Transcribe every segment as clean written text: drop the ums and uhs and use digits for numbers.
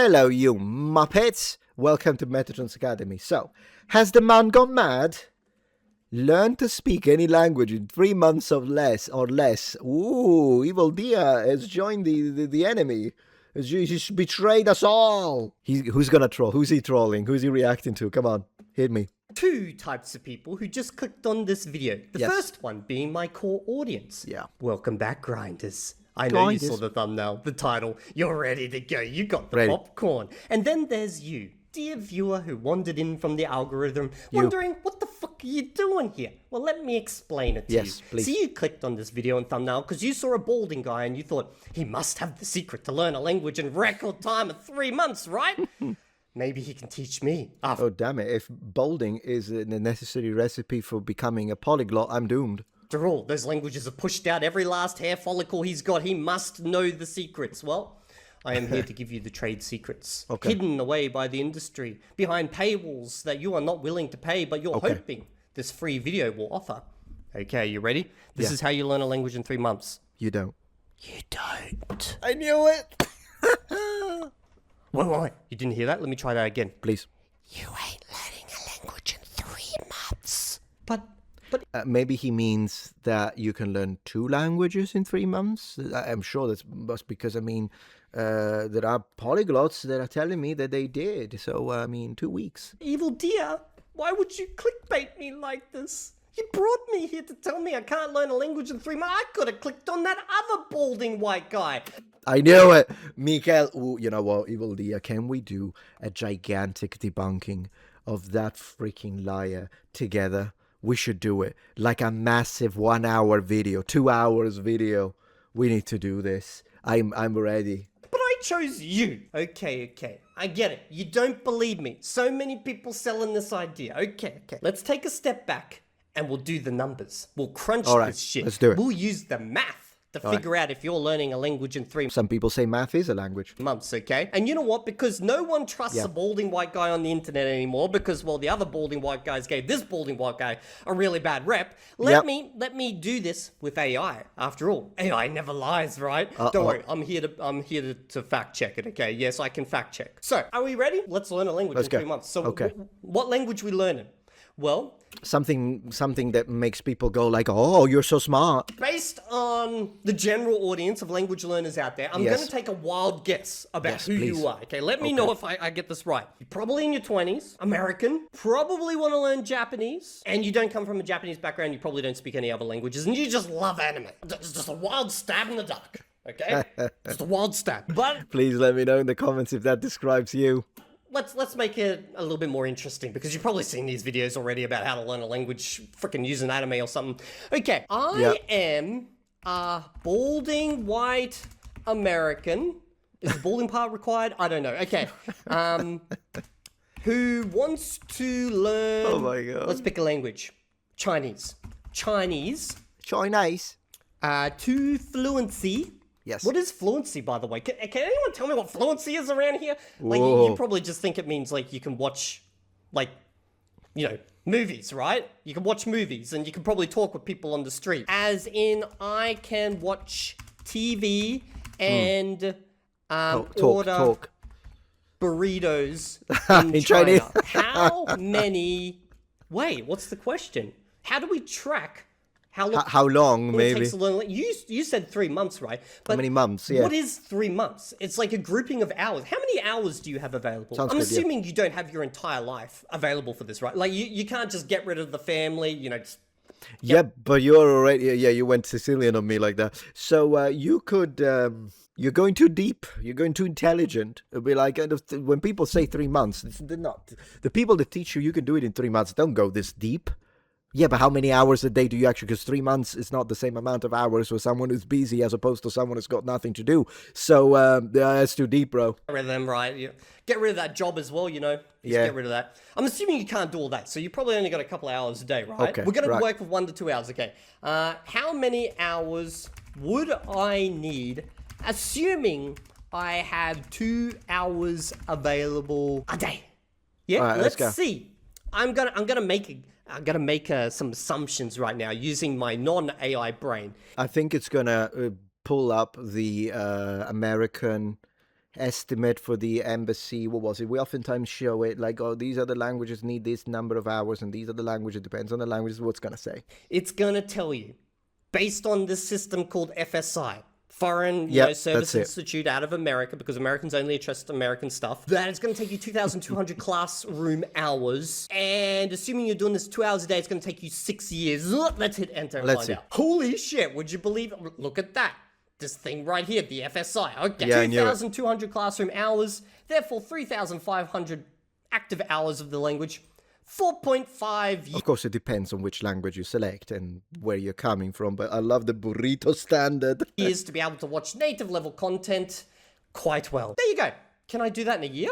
Hello, you muppets! Welcome to Metatron's Academy. So, has the man gone mad? Learn to speak any language in 3 months or less. Ooh, Evildea has joined the enemy. He's betrayed us all. Who's gonna troll? Who's he trolling? Who's he reacting to? Come on, hit me. Two types of people who just clicked on this video. The first one being my core audience. Yeah. Welcome back, grinders. I know you saw the thumbnail, the title. You're ready to go. You got the popcorn. And then there's you, dear viewer who wandered in from the algorithm, wondering what the fuck are you doing here? Well, let me explain it to you. Please. So you clicked on this video and thumbnail because you saw a balding guy and you thought, he must have the secret to learn a language in record time of 3 months, right? Maybe he can teach me. Oh, damn it. If balding is a necessary recipe for becoming a polyglot, I'm doomed. After all, those languages have pushed out every last hair follicle he's got. He must know the secrets. Well, I am here to give you the trade secrets. Hidden away by the industry, behind paywalls that you are not willing to pay, but you're hoping this free video will offer. Okay, you ready? This is how you learn a language in 3 months. You don't. You don't. I knew it! Wait. You didn't hear that? Let me try that again. Please. You ain't learning a language in 3 months. But maybe he means that you can learn 2 languages in 3 months. I'm sure that's because, there are polyglots that are telling me that they did. So, 2 weeks. Evildea, why would you clickbait me like this? You brought me here to tell me I can't learn a language in 3 months. I could have clicked on that other balding white guy. I knew it. Mikael, ooh, you know what, Evildea, can we do a gigantic debunking of that freaking liar together? We should do it. Like a massive 1 hour video, 2 hours video. We need to do this. I'm ready. But I chose you. Okay. I get it. You don't believe me. So many people selling this idea. Okay. Let's take a step back and we'll do the numbers. We'll crunch this shit. Let's do it. We'll use the math to figure out if you're learning a language in 3 months. Some people say math is a language. Okay? And you know what? Because no one trusts a balding white guy on the internet anymore because, well, the other balding white guys gave this balding white guy a really bad rep. Let me do this with AI. After all, AI never lies, right? Don't worry. I'm here to fact check it, okay? Yes, I can fact check. So, are we ready? Let's learn a language in 3 months. So, what language we learning? Well, something that makes people go like, oh, you're so smart. Based on the general audience of language learners out there, I'm going to take a wild guess about who you are. Okay, let me know if I get this right. You're probably in your 20s, American, probably want to learn Japanese, and you don't come from a Japanese background, you probably don't speak any other languages, and you just love anime. It's just a wild stab in the dark. Okay? Just a wild stab. But please let me know in the comments if that describes you. Let's make it a little bit more interesting because you've probably seen these videos already about how to learn a language, freaking use an anime or something. Okay, I am a balding white American. Is the balding part required? I don't know. Okay. Who wants to learn? Oh my god. Let's pick a language. Chinese. Chinese. To fluency. Yes. What is fluency, by the way? Can anyone tell me what fluency is around here? Like, you probably just think it means, like, you can watch, like, movies, right? You can watch movies, and you can probably talk with people on the street. As in, I can watch TV and order burritos in China. How many... Wait, what's the question? How do we track... How long, maybe? It takes to learn. You said 3 months, right? But how many months? Yeah. What is 3 months? It's like a grouping of hours. How many hours do you have available? I'm assuming you don't have your entire life available for this, right? Like, you can't just get rid of the family, Yeah, but you're already... Yeah, you went Sicilian on me like that. So you could... you're going too deep. You're going too intelligent. It'll be like, when people say 3 months, they're not... The people that teach you can do it in 3 months don't go this deep. Yeah, but how many hours a day do you actually... Because 3 months is not the same amount of hours for someone who's busy as opposed to someone who's got nothing to do. So, that's too deep, bro. Get rid of them, right? Get rid of that job as well, Just get rid of that. I'm assuming you can't do all that, so you probably only got a couple of hours a day, right? Okay, we're going to work with 1 to 2 hours, okay. How many hours would I need, assuming I have 2 hours available a day? Yeah, right, let's see. I'm gonna make some assumptions right now using my non-AI brain. I think it's gonna pull up the American estimate for the embassy. What was it? We oftentimes show it like, oh, these other languages need this number of hours, and these other languages, depends on the language, what's going to say. It's going to tell you, based on this system called FSI, Foreign Service Institute out of America, because Americans only trust American stuff, that it's going to take you 2,200 classroom hours. And assuming you're doing this 2 hours a day, it's going to take you 6 years. Let's hit enter and find out. Holy shit, would you believe it? Look at that. This thing right here, the FSI. Okay, yeah, 2,200 classroom hours, therefore 3,500 active hours of the language. 4.5. Of course, it depends on which language you select and where you're coming from, but I love the burrito standard. Is to be able to watch native level content quite well. There you go. Can I do that in a year?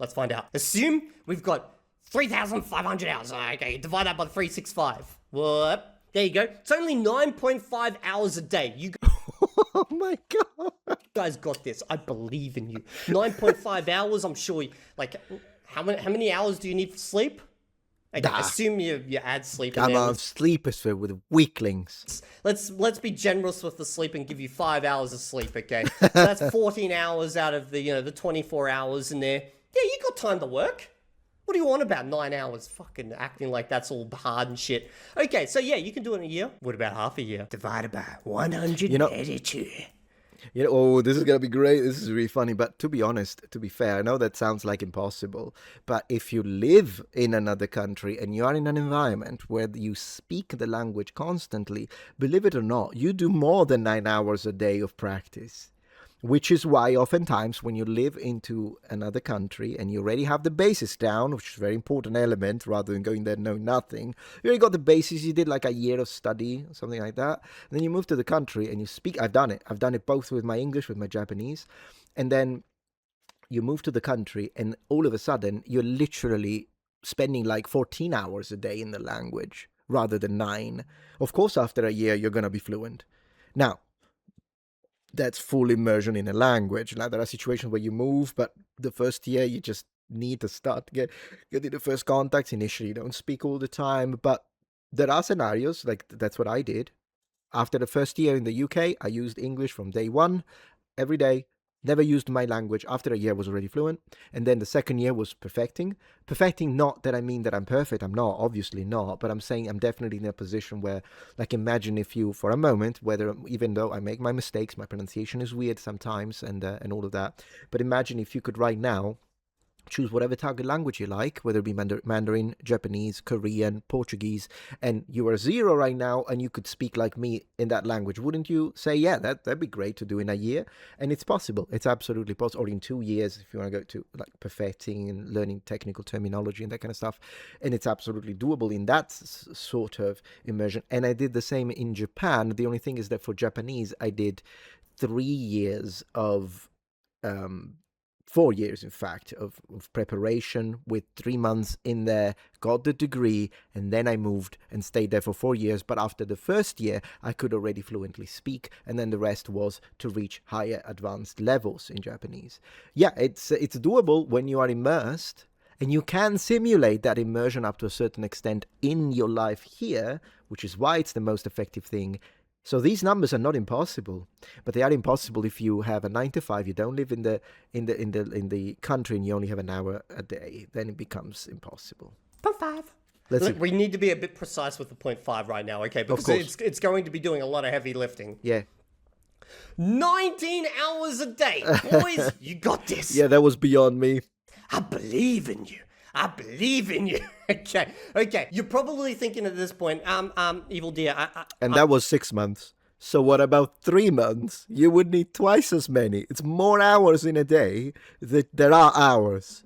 Let's find out. Assume we've got 3,500 hours. Okay, divide that by 365. What? There you go. It's only 9.5 hours a day. You Oh my god. You guys got this. I believe in you. 9.5 hours, I'm sure. How many hours do you need for sleep? Okay, assume you add sleep in there. Come on, sleep is filled with weaklings. Let's be generous with the sleep and give you 5 hours of sleep, okay? So that's 14 hours out of the 24 hours in there. Yeah, you got time to work. What do you want about 9 hours? Fucking acting like that's all hard and shit. Okay, so yeah, you can do it in a year. What about half a year? Divided by 182. Oh, this is going to be great. This is really funny. But to be honest, to be fair, I know that sounds like impossible. But if you live in another country and you are in an environment where you speak the language constantly, believe it or not, you do more than 9 hours a day of practice. Which is why oftentimes when you live into another country and you already have the basis down, which is a very important element, rather than going there knowing nothing, you already got the basis, you did like a year of study, something like that. And then you move to the country and you speak. I've done it both with my English, with my Japanese. And then you move to the country and all of a sudden you're literally spending like 14 hours a day in the language rather than 9. Of course, after a year, you're going to be fluent. Now, that's full immersion in a language. Like there are situations where you move, but the first year you just need to start getting the first contacts. Initially, you don't speak all the time, but there are scenarios like that's what I did. After the first year in the UK, I used English from day one, every day. Never used my language. After a year, I was already fluent. And then the second year was perfecting. Perfecting, not that I mean that I'm perfect. I'm not, obviously not. But I'm saying I'm definitely in a position where, like, imagine if you, for a moment, even though I make my mistakes, my pronunciation is weird sometimes and all of that. But imagine if you could right now choose whatever target language you like, whether it be Mandarin, Japanese, Korean, Portuguese, and you are 0 right now and you could speak like me in that language. Wouldn't you say, yeah, that'd be great to do in a year? And it's possible. It's absolutely possible. Or in 2 years, if you want to go to like perfecting and learning technical terminology and that kind of stuff. And it's absolutely doable in that sort of immersion. And I did the same in Japan. The only thing is that for Japanese, I did 3 years of 4 years, in fact, of preparation with 3 months in there, got the degree, and then I moved and stayed there for 4 years. But after the first year, I could already fluently speak, and then the rest was to reach higher advanced levels in Japanese. Yeah, it's doable when you are immersed, and you can simulate that immersion up to a certain extent in your life here, which is why it's the most effective thing. So these numbers are not impossible, but they are impossible if you have a 9 to 5. You don't live in the country and you only have an hour a day. Then it becomes impossible. 0.5. We need to be a bit precise with the 0.5 right now, okay? Because it's going to be doing a lot of heavy lifting. Yeah. 19 hours a day, boys. You got this. Yeah, that was beyond me. I believe in you. I believe in you. Okay. You're probably thinking at this point, Evildea. And that was 6 months. So what about 3 months? You would need twice as many. It's more hours in a day. There are hours.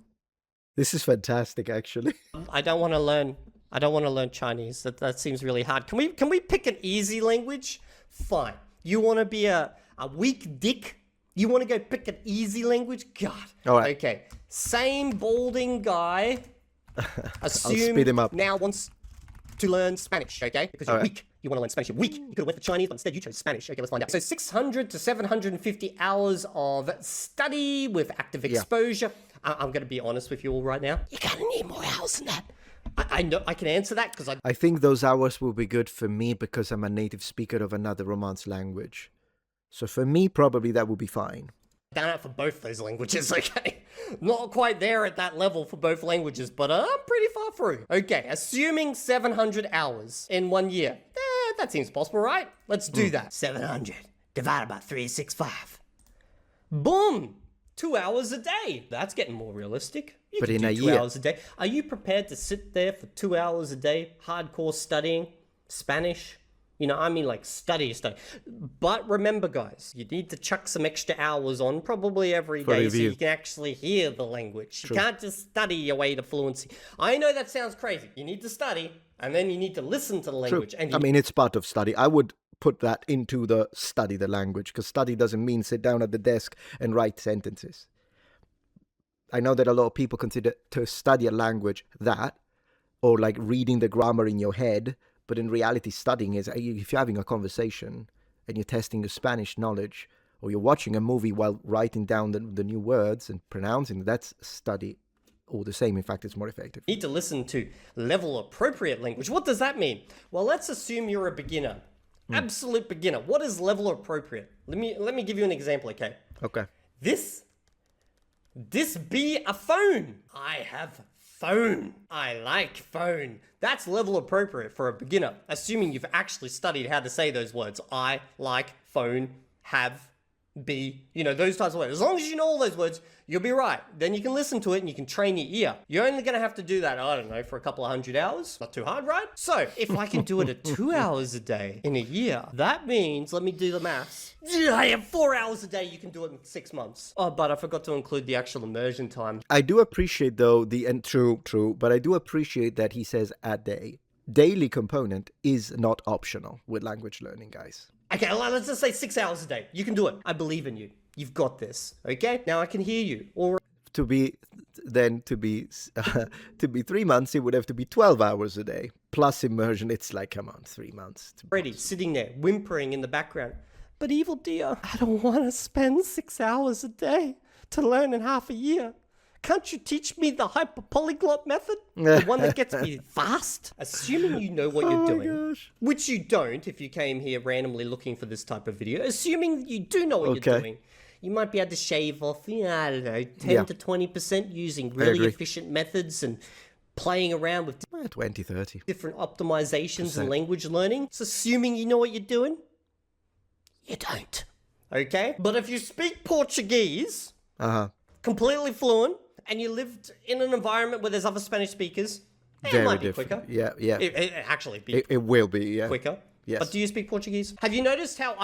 This is fantastic, actually. I don't want to learn Chinese. That seems really hard. Can we pick an easy language? Fine. You want to be a weak dick? You want to go pick an easy language? God. All right. Okay. Same balding guy. Assume I'll speed him up. Now wants to learn Spanish, okay? Because you're weak. You want to learn Spanish. You're weak. You could have went for Chinese, but instead you chose Spanish. Okay, let's find out. So 600 to 750 hours of study with active exposure. I'm going to be honest with you all right now. You're going to need more hours than that. I know I can answer that because I think those hours will be good for me because I'm a native speaker of another Romance language. So for me, probably that would be fine. Done it for both those languages, okay? Not quite there at that level for both languages, but I'm pretty far through. Okay, assuming 700 hours in 1 year. That seems possible, right? Let's do that. 700 divided by 365. Boom! 2 hours a day. That's getting more realistic. You But can in do a 2 year. hours a day. Are you prepared to sit there for 2 hours a day, hardcore studying Spanish? You know, I mean like study. But remember, guys, you need to chuck some extra hours on probably every day so you can actually hear the language. You can't just study your way to fluency. I know that sounds crazy. You need to study, and then you need to listen to the language. And I mean, it's part of study. I would put that into the study the language, because study doesn't mean sit down at the desk and write sentences. I know that a lot of people consider to study a language that, or like reading the grammar in your head. But in reality, studying is, if you're having a conversation and you're testing your Spanish knowledge, or you're watching a movie while writing down the new words and pronouncing, that's study all the same. In fact, it's more effective. You need to listen to level appropriate language. What does that mean? Well, let's assume you're a beginner. Absolute beginner. What is level appropriate? Let me give you an example, okay? Okay. This be a phone. I have phone. I like phone. That's level appropriate for a beginner, assuming you've actually studied how to say those words. I like phone, have, be, you know, those types of words. As long as you know all those words, you'll be right. Then you can listen to it and you can train your ear. You're only going to have to do that, I don't know, for a couple of 100 hours. Not too hard, right? So if I can do it at 2 hours a day in a year, that means, let me do the maths. I have 4 hours a day. You can do it in 6 months. Oh, but I forgot to include the actual immersion time. I do appreciate, though, true, but I do appreciate that he says a day. Daily component is not optional with language learning, guys. Okay, well, let's just say 6 hours a day. You can do it. I believe in you. You've got this. Okay? Now I can hear you. All right. To be 3 months, it would have to be 12 hours a day plus immersion. It's like, come on, 3 months. Already sitting there whimpering in the background. But Evildea, I don't want to spend 6 hours a day to learn in half a year. Can't you teach me the hyperpolyglot method? The one that gets me fast? Assuming you know what you're doing, which you don't if you came here randomly looking for this type of video. Assuming you do know what you're doing, you might be able to shave off, I don't know, 10 to 20% using really efficient methods and playing around with 20, 30. different optimizations and language learning. It's assuming you know what you're doing. You don't. Okay? But if you speak Portuguese, completely fluent, and you lived in an environment where there's other Spanish speakers, it might be quicker. Yeah. It actually be It will be, quicker. Yes. But do you speak Portuguese? Have you noticed how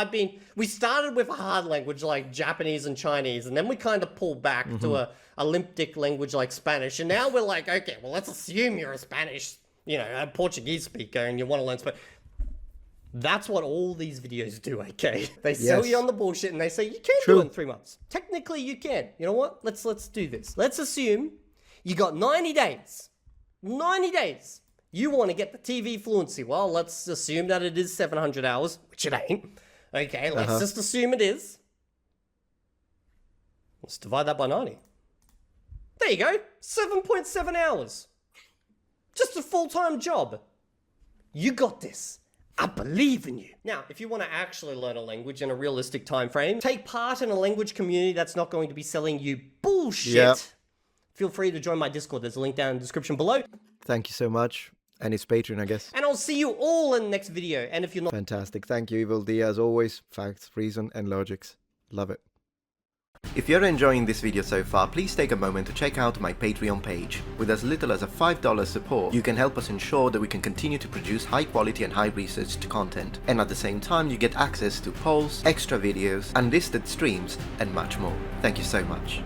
we started with a hard language like Japanese and Chinese, and then we kind of pulled back to a Olympic language like Spanish, and now we're like, okay, well, let's assume you're a Spanish, a Portuguese speaker, and you want to learn Spanish. That's what all these videos do, okay? They sell you on the bullshit and they say, you can do it in 3 months. Technically, you can. You know what? Let's do this. Let's assume you got 90 days. 90 days. You want to get the TV fluency. Well, let's assume that it is 700 hours, which it ain't. Okay, let's just assume it is. Let's divide that by 90. There you go. 7.7 hours. Just a full-time job. You got this. I believe in you. Now, if you want to actually learn a language in a realistic time frame, take part in a language community that's not going to be selling you bullshit. Feel free to join my Discord. There's a link down in the description below. Thank you so much. And it's Patreon, I guess. And I'll see you all in the next video. And if you're not... Fantastic. Thank you, Evildea, as always. Facts, reason, and logics. Love it. If you're enjoying this video so far, please take a moment to check out my Patreon page. With as little as a $5 support, you can help us ensure that we can continue to produce high quality and high researched content. And at the same time, you get access to polls, extra videos, unlisted streams, and much more. Thank you so much.